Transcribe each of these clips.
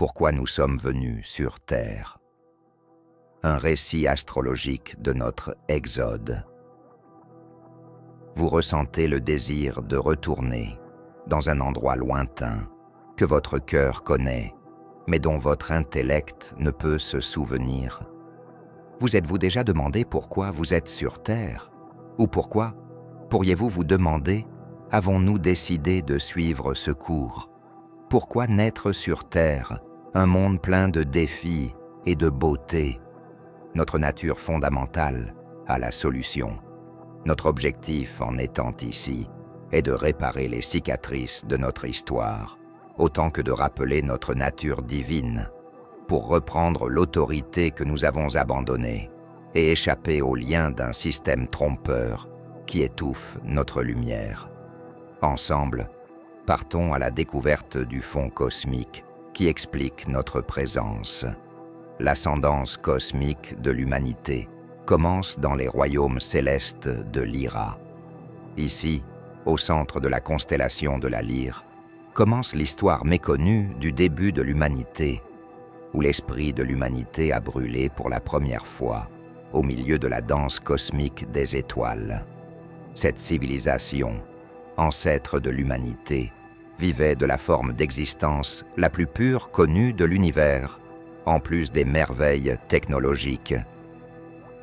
pourquoi nous sommes venus sur Terre. Un récit astrologique de notre exode. Vous ressentez le désir de retourner dans un endroit lointain que votre cœur connaît, mais dont votre intellect ne peut se souvenir. Vous êtes-vous déjà demandé pourquoi vous êtes sur Terre? Ou pourquoi, pourriez-vous vous demander, avons-nous décidé de suivre ce cours? Pourquoi naître sur Terre, un monde plein de défis et de beauté? Notre nature fondamentale a la solution. Notre objectif en étant ici est de réparer les cicatrices de notre histoire, autant que de rappeler notre nature divine, pour reprendre l'autorité que nous avons abandonnée et échapper aux liens d'un système trompeur qui étouffe notre lumière. Ensemble, partons à la découverte du fond cosmique qui explique notre présence. L'ascendance cosmique de l'humanité commence dans les royaumes célestes de Lyra. Ici, au centre de la constellation de la Lyre, commence l'histoire méconnue du début de l'humanité, où l'esprit de l'humanité a brûlé pour la première fois au milieu de la danse cosmique des étoiles. Cette civilisation, ancêtre de l'humanité, vivait de la forme d'existence la plus pure connue de l'univers, en plus des merveilles technologiques.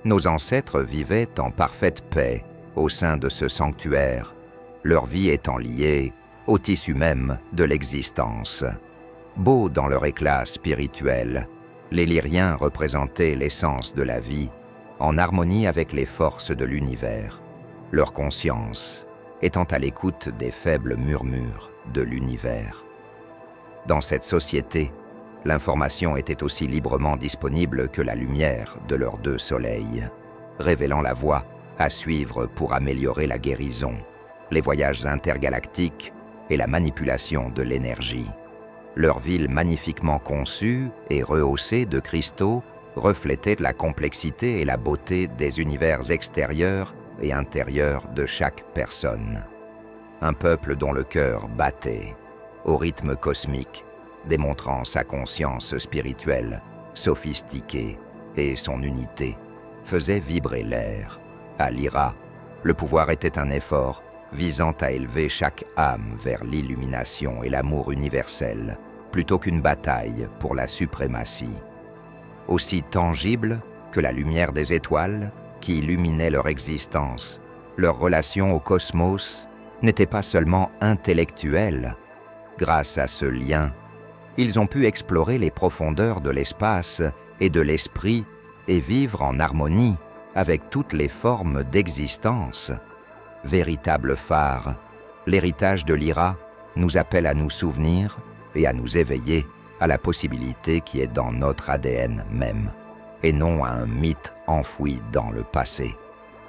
Nos ancêtres vivaient en parfaite paix au sein de ce sanctuaire, leur vie étant liée au tissu même de l'existence. Beaux dans leur éclat spirituel, les Lyriens représentaient l'essence de la vie, en harmonie avec les forces de l'univers, leur conscience étant à l'écoute des faibles murmures de l'univers. Dans cette société, l'information était aussi librement disponible que la lumière de leurs deux soleils, révélant la voie à suivre pour améliorer la guérison, les voyages intergalactiques et la manipulation de l'énergie. Leur ville magnifiquement conçue et rehaussée de cristaux reflétait la complexité et la beauté des univers extérieurs et intérieurs de chaque personne. Un peuple dont le cœur battait au rythme cosmique, démontrant sa conscience spirituelle, sophistiquée et son unité, faisait vibrer l'air. À Lyra, le pouvoir était un effort visant à élever chaque âme vers l'illumination et l'amour universel, plutôt qu'une bataille pour la suprématie. Aussi tangible que la lumière des étoiles qui illuminait leur existence, leur relation au cosmos n'était pas seulement intellectuelle. Grâce à ce lien, ils ont pu explorer les profondeurs de l'espace et de l'esprit et vivre en harmonie avec toutes les formes d'existence. Véritable phare, l'héritage de Lyra nous appelle à nous souvenir et à nous éveiller à la possibilité qui est dans notre ADN même, et non à un mythe enfoui dans le passé.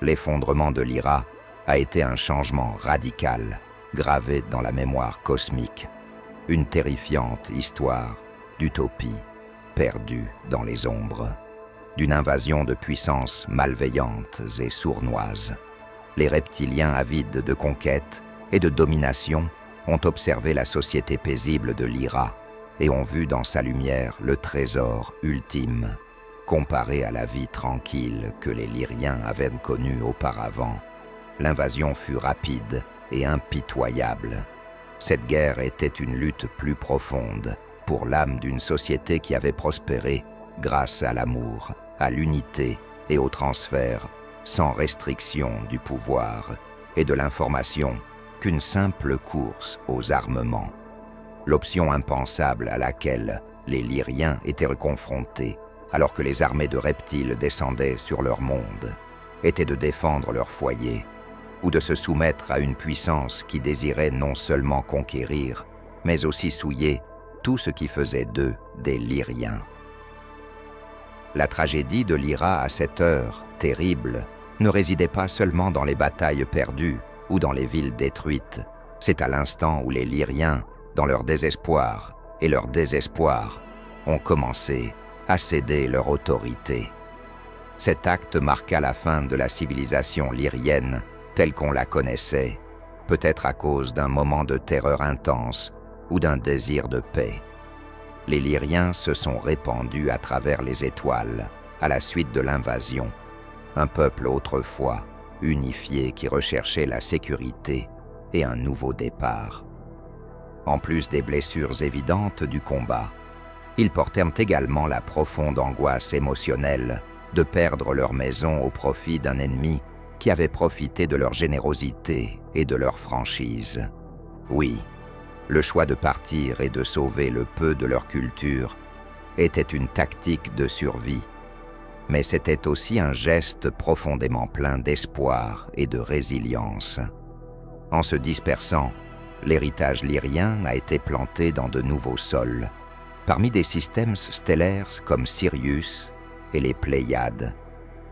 L'effondrement de Lyra a été un changement radical, gravé dans la mémoire cosmique. Une terrifiante histoire d'utopie perdue dans les ombres, d'une invasion de puissances malveillantes et sournoises. Les reptiliens avides de conquête et de domination ont observé la société paisible de Lyra et ont vu dans sa lumière le trésor ultime. Comparé à la vie tranquille que les Lyriens avaient connue auparavant, l'invasion fut rapide et impitoyable. Cette guerre était une lutte plus profonde pour l'âme d'une société qui avait prospéré grâce à l'amour, à l'unité et au transfert sans restriction du pouvoir et de l'information qu'une simple course aux armements. L'option impensable à laquelle les Lyriens étaient confrontés alors que les armées de reptiles descendaient sur leur monde était de défendre leur foyer ou de se soumettre à une puissance qui désirait non seulement conquérir, mais aussi souiller tout ce qui faisait d'eux des Lyriens. La tragédie de Lyra à cette heure terrible ne résidait pas seulement dans les batailles perdues ou dans les villes détruites. C'est à l'instant où les Lyriens, dans leur désespoir et leur désespoir, ont commencé à céder leur autorité. Cet acte marqua la fin de la civilisation lyrienne telle qu'on la connaissait, peut-être à cause d'un moment de terreur intense ou d'un désir de paix. les Lyriens se sont répandus à travers les étoiles à la suite de l'invasion, un peuple autrefois unifié qui recherchait la sécurité et un nouveau départ. En plus des blessures évidentes du combat, ils portèrent également la profonde angoisse émotionnelle de perdre leur maison au profit d'un ennemi qui avait profité de leur générosité et de leur franchise. Oui, le choix de partir et de sauver le peu de leur culture était une tactique de survie, mais c'était aussi un geste profondément plein d'espoir et de résilience. En se dispersant, l'héritage lyrien a été planté dans de nouveaux sols, parmi des systèmes stellaires comme Sirius et les Pléiades,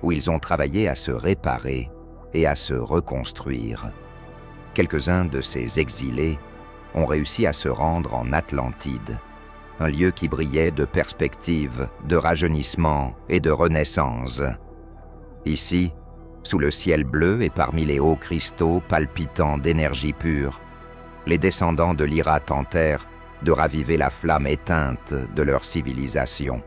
où ils ont travaillé à se réparer et à se reconstruire. Quelques-uns de ces exilés ont réussi à se rendre en Atlantide, un lieu qui brillait de perspectives, de rajeunissement et de renaissance. Ici, sous le ciel bleu et parmi les hauts cristaux palpitants d'énergie pure, les descendants de Lyra tentèrent de raviver la flamme éteinte de leur civilisation.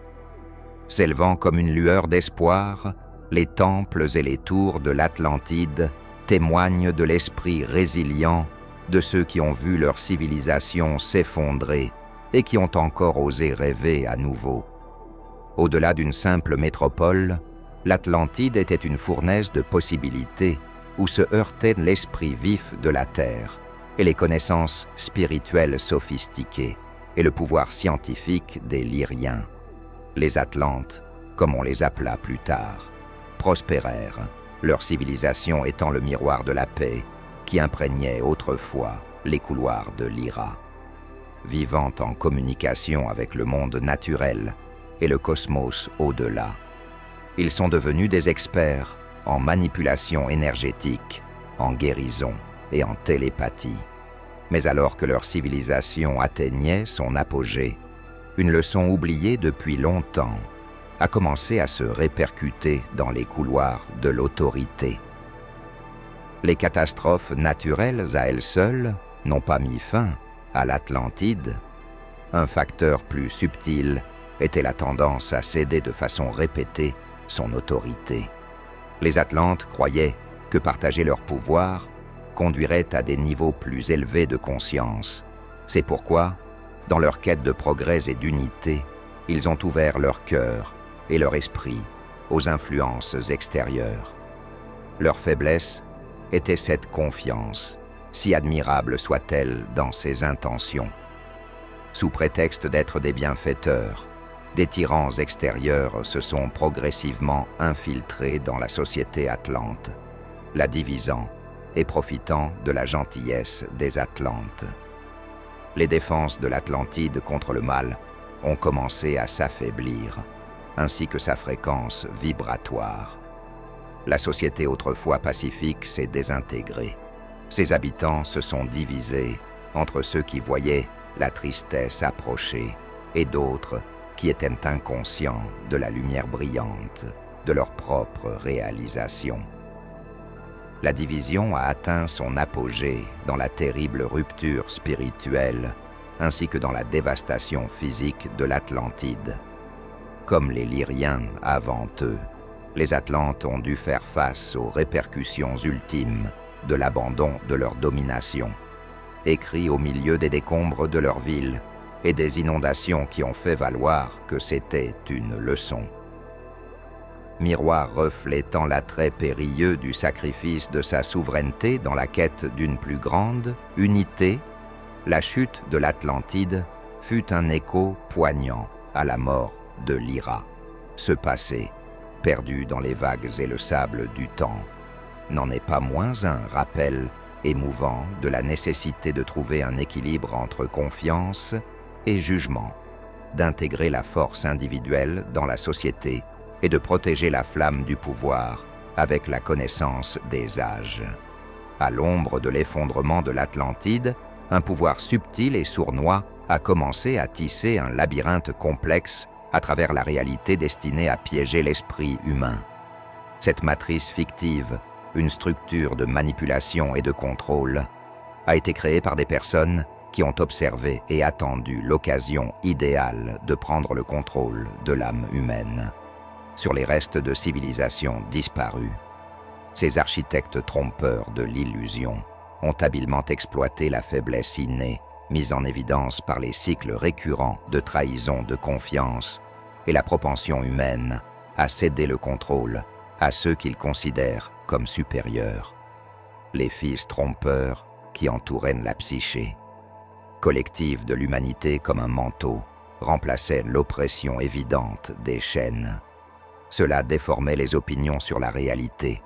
S'élevant comme une lueur d'espoir, les temples et les tours de l'Atlantide témoignent de l'esprit résilient de ceux qui ont vu leur civilisation s'effondrer et qui ont encore osé rêver à nouveau. Au-delà d'une simple métropole, l'Atlantide était une fournaise de possibilités où se heurtaient l'esprit vif de la Terre et les connaissances spirituelles sophistiquées et le pouvoir scientifique des Lyriens. Les Atlantes, comme on les appela plus tard, prospérèrent, leur civilisation étant le miroir de la paix qui imprégnait autrefois les couloirs de Lyra. Vivant en communication avec le monde naturel et le cosmos au-delà, ils sont devenus des experts en manipulation énergétique, en guérison et en télépathie. Mais alors que leur civilisation atteignait son apogée, une leçon oubliée depuis longtemps a commencé à se répercuter dans les couloirs de l'autorité. Les catastrophes naturelles à elles seules n'ont pas mis fin à l'Atlantide. Un facteur plus subtil était la tendance à céder de façon répétée son autorité. Les Atlantes croyaient que partager leur pouvoir conduirait à des niveaux plus élevés de conscience. C'est pourquoi, dans leur quête de progrès et d'unité, ils ont ouvert leur cœur et leur esprit aux influences extérieures. Leur faiblesse était cette confiance, si admirable soit-elle dans ses intentions. Sous prétexte d'être des bienfaiteurs, des tyrans extérieurs se sont progressivement infiltrés dans la société atlante, la divisant et profitant de la gentillesse des Atlantes. Les défenses de l'Atlantide contre le mal ont commencé à s'affaiblir, ainsi que sa fréquence vibratoire. La société autrefois pacifique s'est désintégrée. Ses habitants se sont divisés entre ceux qui voyaient la tristesse approcher et d'autres qui étaient inconscients de la lumière brillante de leur propre réalisation. La division a atteint son apogée dans la terrible rupture spirituelle ainsi que dans la dévastation physique de l'Atlantide. Comme les Lyriens avant eux, les Atlantes ont dû faire face aux répercussions ultimes de l'abandon de leur domination, écrit au milieu des décombres de leur ville et des inondations qui ont fait valoir que c'était une leçon. Miroir reflétant l'attrait périlleux du sacrifice de sa souveraineté dans la quête d'une plus grande unité, la chute de l'Atlantide fut un écho poignant à la mort de Lyra. Ce passé, perdu dans les vagues et le sable du temps, n'en est pas moins un rappel émouvant de la nécessité de trouver un équilibre entre confiance et jugement, d'intégrer la force individuelle dans la société et de protéger la flamme du pouvoir avec la connaissance des âges. À l'ombre de l'effondrement de l'Atlantide, un pouvoir subtil et sournois a commencé à tisser un labyrinthe complexe à travers la réalité destinée à piéger l'esprit humain. Cette matrice fictive, une structure de manipulation et de contrôle, a été créée par des personnes qui ont observé et attendu l'occasion idéale de prendre le contrôle de l'âme humaine sur les restes de civilisations disparues. Ces architectes trompeurs de l'illusion ont habilement exploité la faiblesse innée mise en évidence par les cycles récurrents de trahison de confiance et la propension humaine à céder le contrôle à ceux qu'ils considèrent comme supérieurs. Les fils trompeurs qui entouraient la psyché, collective de l'humanité comme un manteau, remplaçaient l'oppression évidente des chaînes. Cela déformait les opinions sur la réalité,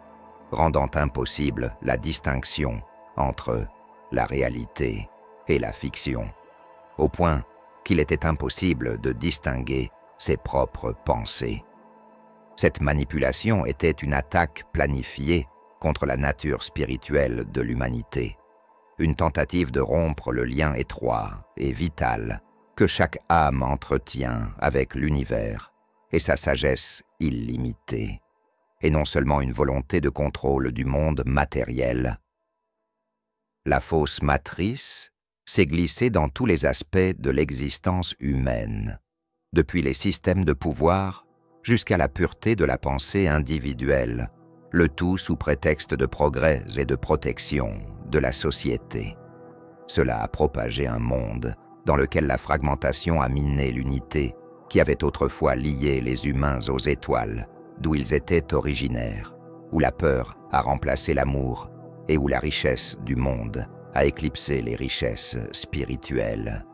rendant impossible la distinction entre la réalité et la fiction, au point qu'il était impossible de distinguer ses propres pensées. Cette manipulation était une attaque planifiée contre la nature spirituelle de l'humanité, une tentative de rompre le lien étroit et vital que chaque âme entretient avec l'univers et sa sagesse illimitée, et non seulement une volonté de contrôle du monde matériel. La fausse matrice s'est glissée dans tous les aspects de l'existence humaine, depuis les systèmes de pouvoir jusqu'à la pureté de la pensée individuelle, le tout sous prétexte de progrès et de protection de la société. Cela a propagé un monde dans lequel la fragmentation a miné l'unité qui avait autrefois lié les humains aux étoiles, d'où ils étaient originaires, où la peur a remplacé l'amour et où la richesse du monde a éclipsé les richesses spirituelles.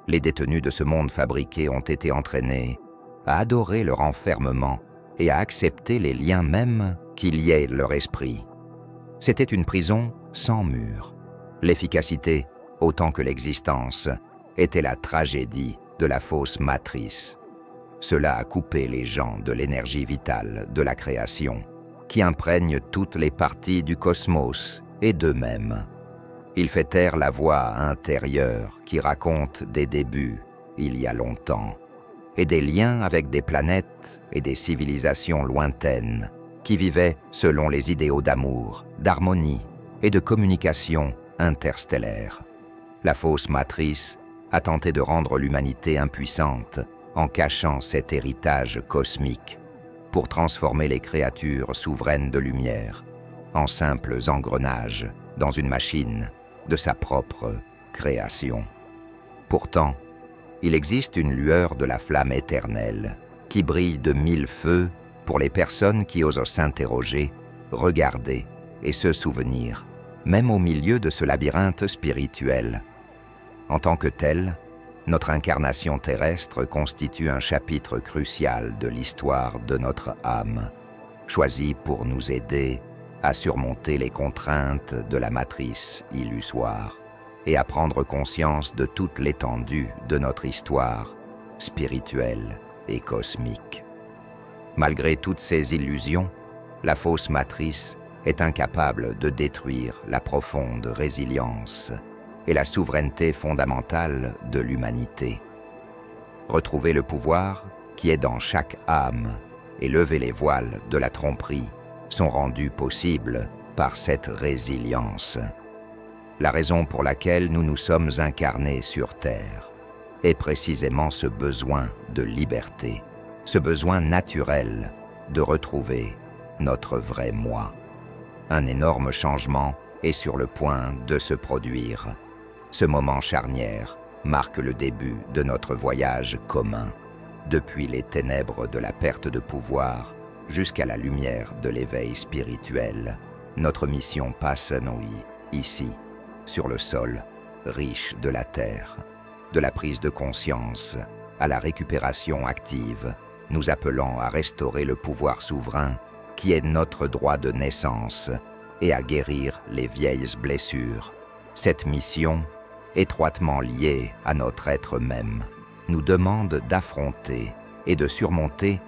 Les détenus de ce monde fabriqué ont été entraînés à adorer leur enfermement et à accepter les liens mêmes qui liaient leur esprit. C'était une prison sans mur. L'efficacité, autant que l'existence, était la tragédie de la fausse matrice. Cela a coupé les gens de l'énergie vitale de la création, qui imprègne toutes les parties du cosmos et d'eux-mêmes. Il fait taire la voix intérieure qui raconte des débuts, il y a longtemps, et des liens avec des planètes et des civilisations lointaines qui vivaient selon les idéaux d'amour, d'harmonie et de communication interstellaire. La fausse matrice a tenté de rendre l'humanité impuissante en cachant cet héritage cosmique pour transformer les créatures souveraines de lumière en simples engrenages dans une machine de sa propre création. Pourtant, il existe une lueur de la flamme éternelle qui brille de 1000 feux pour les personnes qui osent s'interroger, regarder et se souvenir, même au milieu de ce labyrinthe spirituel. En tant que tel, notre incarnation terrestre constitue un chapitre crucial de l'histoire de notre âme, choisi pour nous aider à surmonter les contraintes de la matrice illusoire et à prendre conscience de toute l'étendue de notre histoire spirituelle et cosmique. Malgré toutes ces illusions, la fausse matrice est incapable de détruire la profonde résilience et la souveraineté fondamentale de l'humanité. Retrouver le pouvoir qui est dans chaque âme et lever les voiles de la tromperie sont rendus possibles par cette résilience. La raison pour laquelle nous nous sommes incarnés sur Terre est précisément ce besoin de liberté, ce besoin naturel de retrouver notre vrai moi. Un énorme changement est sur le point de se produire. Ce moment charnière marque le début de notre voyage commun, depuis les ténèbres de la perte de pouvoir jusqu'à la lumière de l'éveil spirituel. Notre mission passe ici, sur le sol, riche de la terre. De la prise de conscience à la récupération active, nous appelons à restaurer le pouvoir souverain qui est notre droit de naissance et à guérir les vieilles blessures. Cette mission, étroitement liée à notre être même, nous demande d'affronter et de surmonter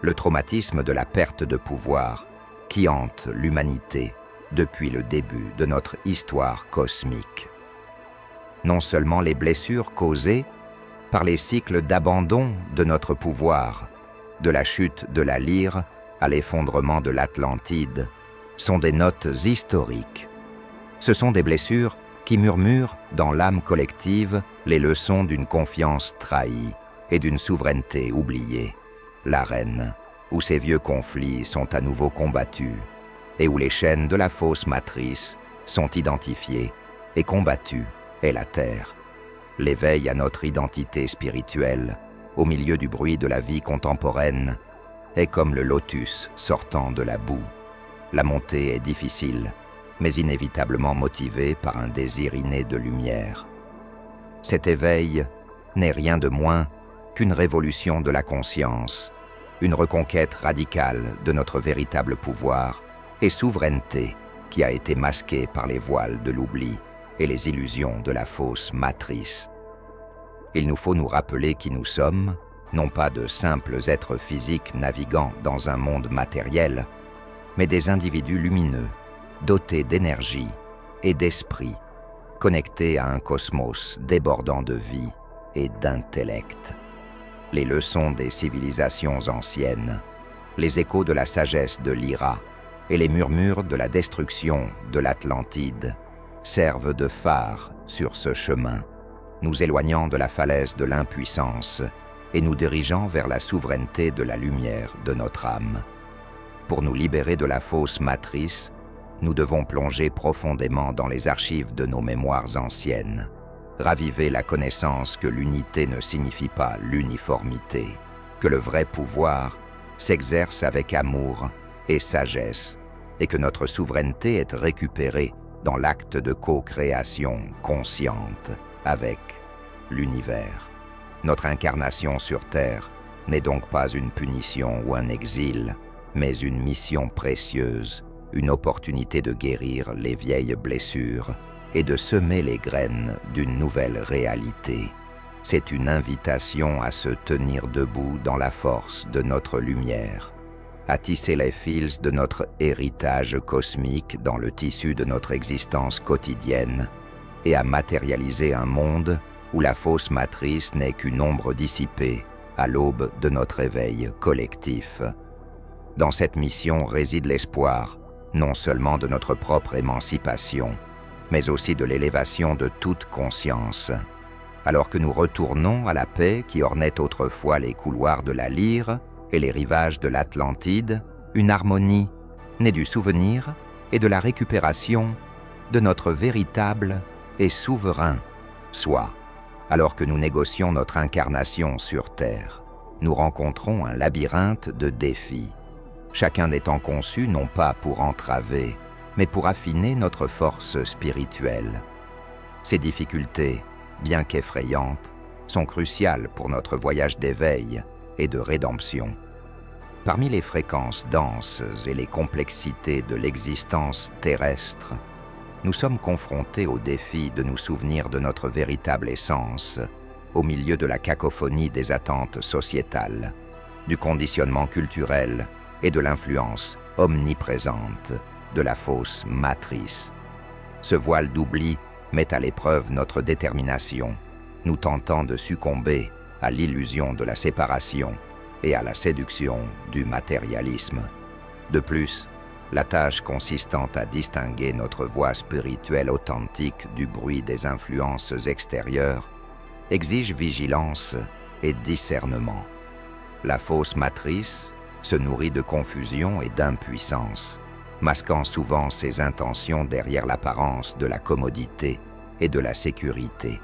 le traumatisme de la perte de pouvoir qui hante l'humanité depuis le début de notre histoire cosmique. Non seulement les blessures causées par les cycles d'abandon de notre pouvoir, de la chute de la lyre à l'effondrement de l'Atlantide, sont des notes historiques. Ce sont des blessures qui murmure dans l'âme collective les leçons d'une confiance trahie et d'une souveraineté oubliée. L'arène, où ces vieux conflits sont à nouveau combattus et où les chaînes de la fausse matrice sont identifiées et combattues, est la terre. L'éveil à notre identité spirituelle, au milieu du bruit de la vie contemporaine, est comme le lotus sortant de la boue. La montée est difficile, mais inévitablement motivée par un désir inné de lumière. Cet éveil n'est rien de moins qu'une révolution de la conscience, une reconquête radicale de notre véritable pouvoir et souveraineté qui a été masquée par les voiles de l'oubli et les illusions de la fausse matrice. Il nous faut nous rappeler qui nous sommes, non pas de simples êtres physiques naviguant dans un monde matériel, mais des individus lumineux, dotés d'énergie et d'esprit, connectés à un cosmos débordant de vie et d'intellect. Les leçons des civilisations anciennes, les échos de la sagesse de Lyra et les murmures de la destruction de l'Atlantide servent de phare sur ce chemin, nous éloignant de la falaise de l'impuissance et nous dirigeant vers la souveraineté de la lumière de notre âme. Pour nous libérer de la fausse matrice, nous devons plonger profondément dans les archives de nos mémoires anciennes, raviver la connaissance que l'unité ne signifie pas l'uniformité, que le vrai pouvoir s'exerce avec amour et sagesse, et que notre souveraineté est récupérée dans l'acte de co-création consciente avec l'univers. Notre incarnation sur Terre n'est donc pas une punition ou un exil, mais une mission précieuse, une opportunité de guérir les vieilles blessures et de semer les graines d'une nouvelle réalité. C'est une invitation à se tenir debout dans la force de notre lumière, à tisser les fils de notre héritage cosmique dans le tissu de notre existence quotidienne et à matérialiser un monde où la fausse matrice n'est qu'une ombre dissipée à l'aube de notre éveil collectif. Dans cette mission réside l'espoir, non seulement de notre propre émancipation, mais aussi de l'élévation de toute conscience. Alors que nous retournons à la paix qui ornait autrefois les couloirs de la Lyre et les rivages de l'Atlantide, une harmonie née du souvenir et de la récupération de notre véritable et souverain soi. Alors que nous négocions notre incarnation sur Terre, nous rencontrons un labyrinthe de défis, chacun étant conçu non pas pour entraver, mais pour affiner notre force spirituelle. Ces difficultés, bien qu'effrayantes, sont cruciales pour notre voyage d'éveil et de rédemption. Parmi les fréquences denses et les complexités de l'existence terrestre, nous sommes confrontés au défi de nous souvenir de notre véritable essence, au milieu de la cacophonie des attentes sociétales, du conditionnement culturel et de l'influence omniprésente de la fausse matrice. Ce voile d'oubli met à l'épreuve notre détermination, nous tentant de succomber à l'illusion de la séparation et à la séduction du matérialisme. De plus, la tâche consistant à distinguer notre voix spirituelle authentique du bruit des influences extérieures exige vigilance et discernement. La fausse matrice se nourrit de confusion et d'impuissance, masquant souvent ses intentions derrière l'apparence de la commodité et de la sécurité.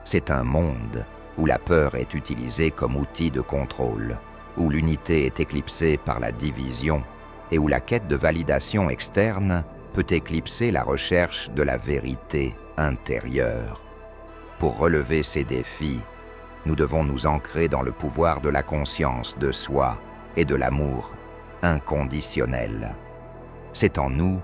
C'est un monde où la peur est utilisée comme outil de contrôle, où l'unité est éclipsée par la division et où la quête de validation externe peut éclipser la recherche de la vérité intérieure. Pour relever ces défis, nous devons nous ancrer dans le pouvoir de la conscience de soi et de l'amour inconditionnel. C'est en nous,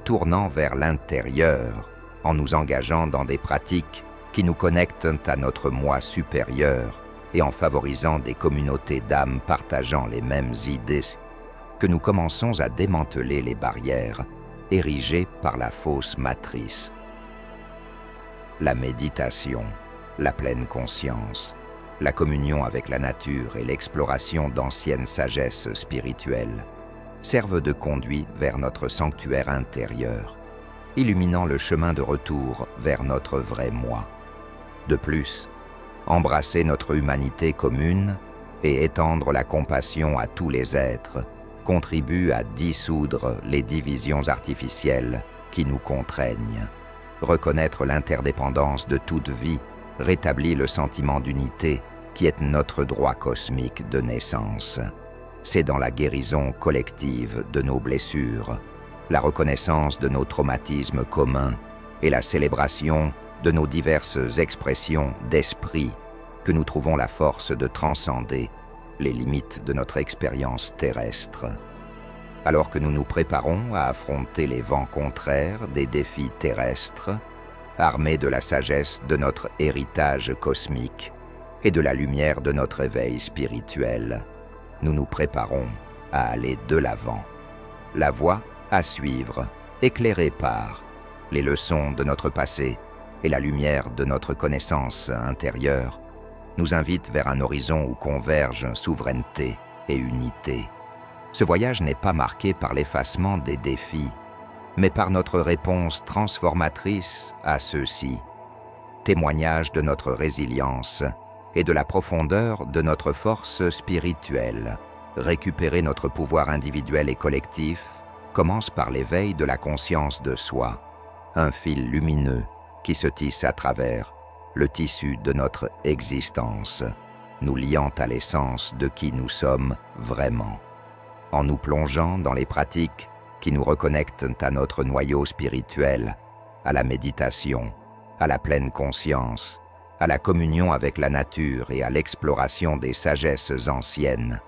tournant vers l'intérieur, en nous engageant dans des pratiques qui nous connectent à notre moi supérieur et en favorisant des communautés d'âmes partageant les mêmes idées, que nous commençons à démanteler les barrières érigées par la fausse matrice. La méditation, la pleine conscience, la communion avec la nature et l'exploration d'anciennes sagesses spirituelles servent de conduit vers notre sanctuaire intérieur, illuminant le chemin de retour vers notre vrai moi. De plus, embrasser notre humanité commune et étendre la compassion à tous les êtres contribue à dissoudre les divisions artificielles qui nous contraignent. Reconnaître l'interdépendance de toute vie rétablit le sentiment d'unité qui est notre droit cosmique de naissance. C'est dans la guérison collective de nos blessures, la reconnaissance de nos traumatismes communs et la célébration de nos diverses expressions d'esprit que nous trouvons la force de transcender les limites de notre expérience terrestre. Alors que nous nous préparons à affronter les vents contraires des défis terrestres, armés de la sagesse de notre héritage cosmique et de la lumière de notre éveil spirituel, nous nous préparons à aller de l'avant. La voie à suivre, éclairée par les leçons de notre passé et la lumière de notre connaissance intérieure, nous invite vers un horizon où convergent souveraineté et unité. Ce voyage n'est pas marqué par l'effacement des défis, mais par notre réponse transformatrice à ceux-ci, témoignage de notre résilience et de la profondeur de notre force spirituelle. Récupérer notre pouvoir individuel et collectif commence par l'éveil de la conscience de soi, un fil lumineux qui se tisse à travers le tissu de notre existence, nous liant à l'essence de qui nous sommes vraiment. En nous plongeant dans les pratiques qui nous reconnectent à notre noyau spirituel, à la méditation, à la pleine conscience, à la communion avec la nature et à l'exploration des sagesses anciennes,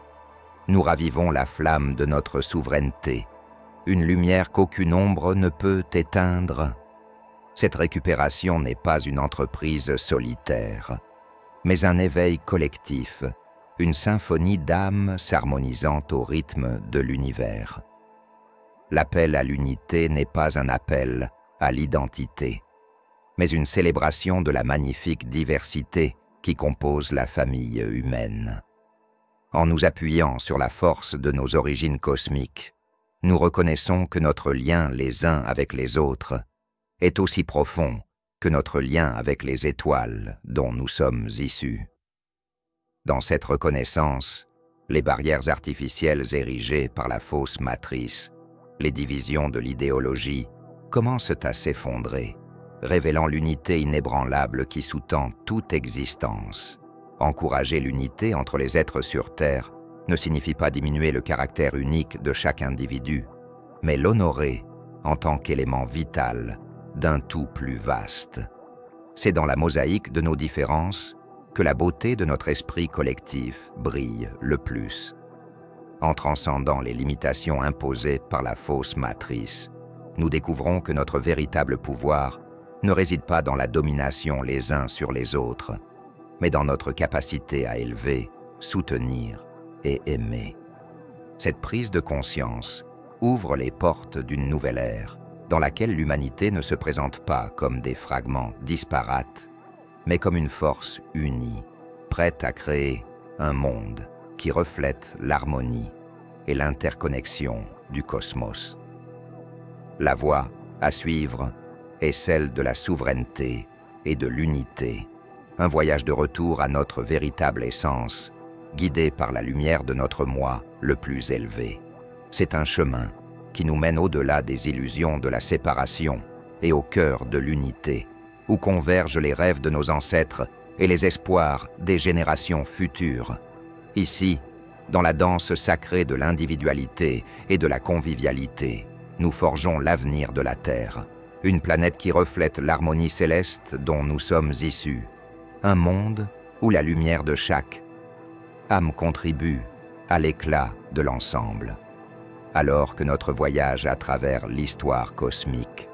nous ravivons la flamme de notre souveraineté, une lumière qu'aucune ombre ne peut éteindre. Cette récupération n'est pas une entreprise solitaire, mais un éveil collectif, une symphonie d'âmes s'harmonisant au rythme de l'univers. L'appel à l'unité n'est pas un appel à l'identité, mais une célébration de la magnifique diversité qui compose la famille humaine. En nous appuyant sur la force de nos origines cosmiques, nous reconnaissons que notre lien les uns avec les autres est aussi profond que notre lien avec les étoiles dont nous sommes issus. Dans cette reconnaissance, les barrières artificielles érigées par la fausse matrice, les divisions de l'idéologie, commencent à s'effondrer, révélant l'unité inébranlable qui sous-tend toute existence. Encourager l'unité entre les êtres sur Terre ne signifie pas diminuer le caractère unique de chaque individu, mais l'honorer en tant qu'élément vital d'un tout plus vaste. C'est dans la mosaïque de nos différences que la beauté de notre esprit collectif brille le plus. En transcendant les limitations imposées par la fausse matrice, nous découvrons que notre véritable pouvoir ne réside pas dans la domination les uns sur les autres, mais dans notre capacité à élever, soutenir et aimer. Cette prise de conscience ouvre les portes d'une nouvelle ère, dans laquelle l'humanité ne se présente pas comme des fragments disparates, mais comme une force unie, prête à créer un monde qui reflète l'harmonie et l'interconnexion du cosmos. La voie à suivre est celle de la souveraineté et de l'unité, un voyage de retour à notre véritable essence, guidé par la lumière de notre moi le plus élevé. C'est un chemin qui nous mène au-delà des illusions de la séparation et au cœur de l'unité, où convergent les rêves de nos ancêtres et les espoirs des générations futures. Ici, dans la danse sacrée de l'individualité et de la convivialité, nous forgeons l'avenir de la Terre, une planète qui reflète l'harmonie céleste dont nous sommes issus, un monde où la lumière de chaque âme contribue à l'éclat de l'ensemble. Alors que notre voyage à travers l'histoire cosmique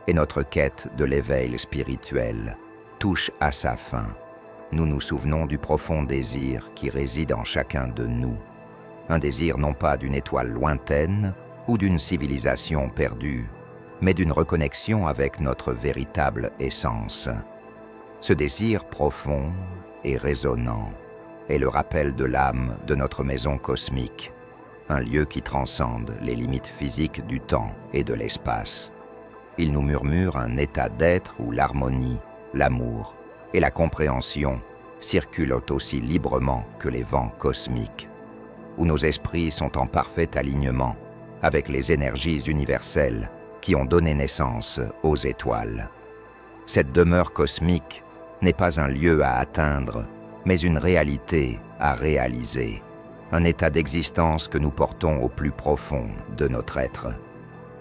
et notre quête de l'éveil spirituel touche à sa fin, nous nous souvenons du profond désir qui réside en chacun de nous. Un désir non pas d'une étoile lointaine ou d'une civilisation perdue, mais d'une reconnexion avec notre véritable essence. Ce désir profond et résonnant est le rappel de l'âme de notre maison cosmique, un lieu qui transcende les limites physiques du temps et de l'espace. Il nous murmure un état d'être où l'harmonie, l'amour et la compréhension circulent aussi librement que les vents cosmiques, où nos esprits sont en parfait alignement avec les énergies universelles qui ont donné naissance aux étoiles. Cette demeure cosmique n'est pas un lieu à atteindre, mais une réalité à réaliser, un état d'existence que nous portons au plus profond de notre être.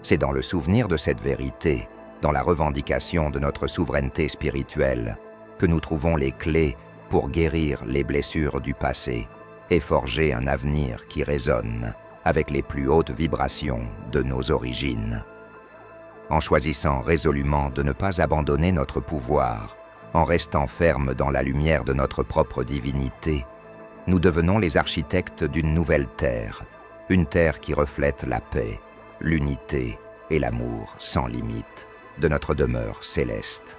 C'est dans le souvenir de cette vérité, dans la revendication de notre souveraineté spirituelle, que nous trouvons les clés pour guérir les blessures du passé et forger un avenir qui résonne avec les plus hautes vibrations de nos origines. En choisissant résolument de ne pas abandonner notre pouvoir, en restant fermes dans la lumière de notre propre divinité, nous devenons les architectes d'une nouvelle terre, une terre qui reflète la paix, l'unité et l'amour sans limite de notre demeure céleste.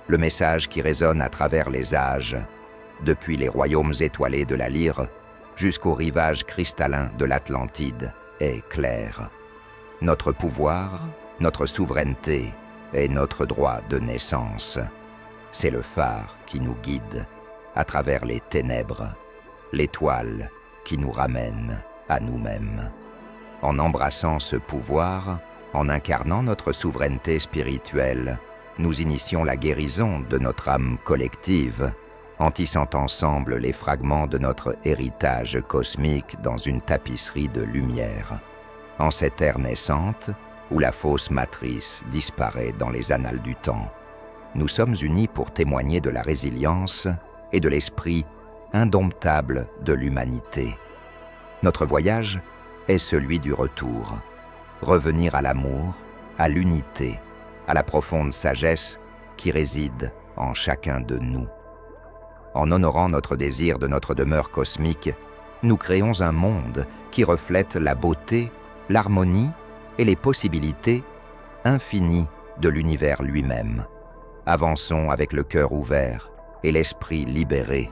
Le message qui résonne à travers les âges, depuis les royaumes étoilés de la lyre jusqu'au rivage cristallin de l'Atlantide, est clair. Notre pouvoir, notre souveraineté et notre droit de naissance, c'est le phare qui nous guide à travers les ténèbres, l'étoile qui nous ramène à nous-mêmes. En embrassant ce pouvoir, en incarnant notre souveraineté spirituelle, nous initions la guérison de notre âme collective, en tissant ensemble les fragments de notre héritage cosmique dans une tapisserie de lumière. En cette ère naissante, où la fausse matrice disparaît dans les annales du temps, nous sommes unis pour témoigner de la résilience et de l'esprit indomptable de l'humanité. Notre voyage est celui du retour, revenir à l'amour, à l'unité, à la profonde sagesse qui réside en chacun de nous. En honorant notre désir de notre demeure cosmique, nous créons un monde qui reflète la beauté, l'harmonie et les possibilités infinies de l'univers lui-même. Avançons avec le cœur ouvert et l'esprit libéré,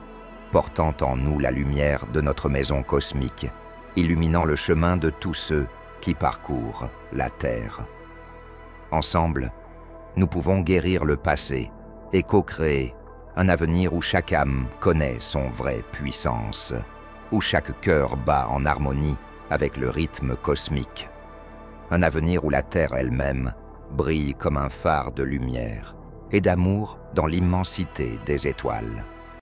portant en nous la lumière de notre maison cosmique, illuminant le chemin de tous ceux qui parcourent la Terre. Ensemble, nous pouvons guérir le passé et co-créer un avenir où chaque âme connaît son vraie puissance, où chaque cœur bat en harmonie avec le rythme cosmique. Un avenir où la Terre elle-même brille comme un phare de lumière et d'amour dans l'immensité des étoiles.